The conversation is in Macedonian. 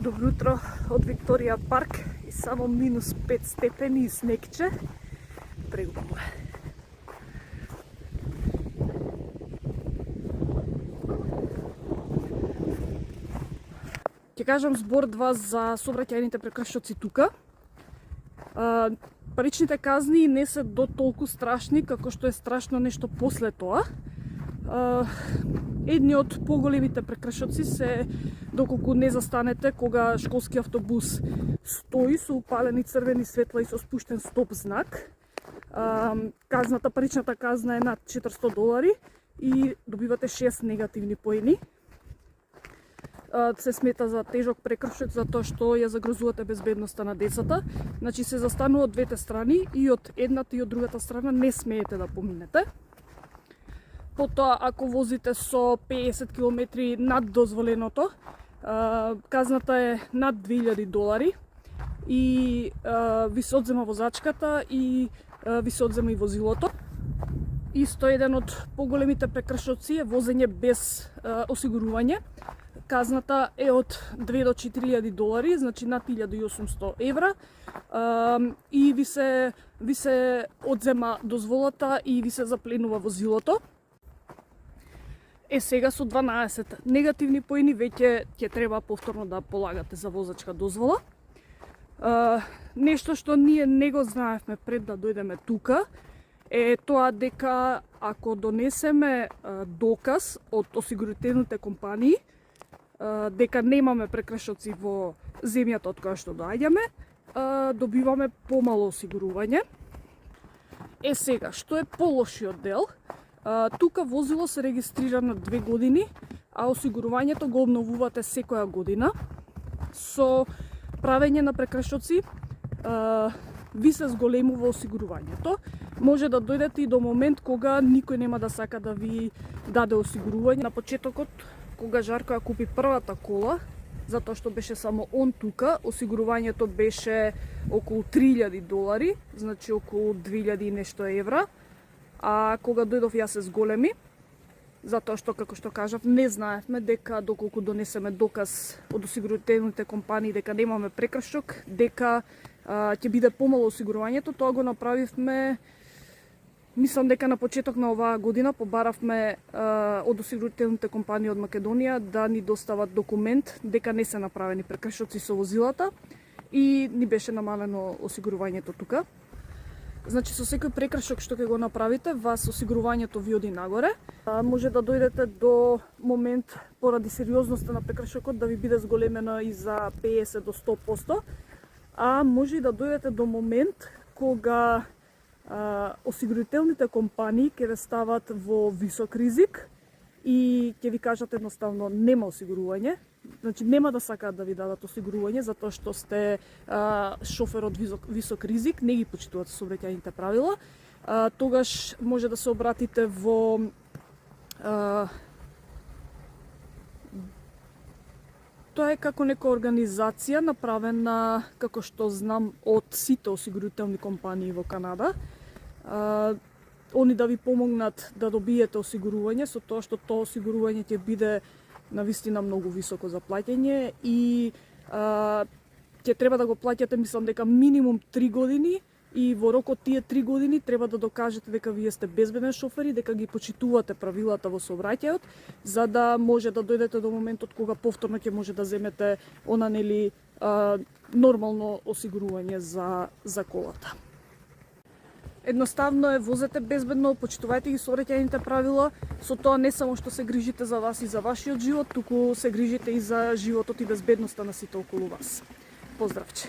Добро утро од Викторија парк и само минус 5 степени и снегче. Преубаво е. Ќе кажам збор два за сообраќајните прекршоци тука. Паричните казни не се до толку страшни како што е страшно нешто после тоа. Едни од поголемите прекршоци се доколку не застанете кога школски автобус стои со упалени црвени светла и со спуштен стоп знак. Паричната казна е над $400 и добивате 6 негативни поени. Се смета за тежок прекршок затоа што ја загрозувате безбедноста на децата. Значи се застанува од двете страни и од едната и од другата страна не смеете да поминете. Потоа, ако возите со 50 км над дозволеното, казната е над $2000 и ви се одзема возачката и ви се одзема и возилото. Исто еден од поголемите прекршоци е возење без осигурување. Казната е од $2 до $4000, значи над €1800, и ви се одзема дозволата и ви се запленува возилото. Сега со 12 негативни поени веќе ќе треба повторно да полагате за возачка дозвола. Нешто што ние не го знаевме пред да дојдеме тука е тоа дека ако донесеме доказ од осигурителните компании дека немаме прекршоци во земјата од која што доаѓаме, добиваме помало осигурување. Сега, што е полошиот дел? Тука возило се регистрира на 2 години, а осигурувањето го обновувате секоја година. Со правење на прекршоци ви се зголемува осигурувањето. Може да дојдете и до момент кога никој нема да сака да ви даде осигурување. На почетокот, кога Жарко ја купи првата кола, затоа што беше само он тука, осигурувањето беше околу $3000, значи околу 2000 и нешто евра. А кога дојдов јас се зголеми, затоа што, како што кажав, не знаевме дека доколку донесеме доказ од осигурителните компании дека немаме прекршок, дека ќе биде помало осигурувањето. Тоа го направивме, мислам дека на почеток на оваа година побаравме од осигурителните компании од Македонија да ни достават документ дека не се направени прекршоци со возилата и ни беше намалено осигурувањето тука. Значи со секој прекршок што ќе го направите, вас осигурувањето ви оди нагоре. Може да дојдете до момент поради сериозноста на прекршокот да ви биде зголемено и за 50 до 100%, а може и да дојдете до момент кога осигурителните компании ќе ве стават во висок ризик и ќе ви кажат едноставно нема осигурување. Значи нема да сакаат да ви дадат осигурување затоа што сте шофер од висок ризик, не ги почитувате сообраќајните правила. Тогаш може да се обратите во тоа е како нека организација направена, како што знам, од сите осигурителни компании во Канада. Они да ви помогнат да добиете осигурување со тоа што тоа осигурување ќе биде навистина многу високо за плаќање и ќе треба да го плаќате, мислам дека минимум 3 години и во рок од тие 3 години треба да докажете дека вие сте безбеден шофер и дека ги почитувате правилата во сообраќајот, за да може да дојдете до моментот кога повторно ќе може да земете нормално осигурување за колата. Едноставно е, возете безбедно, почитувајте ги сообраќајните правила, со тоа не само што се грижите за вас и за вашиот живот, туку се грижите и за животот и безбедноста на сите околу вас. Поздравче!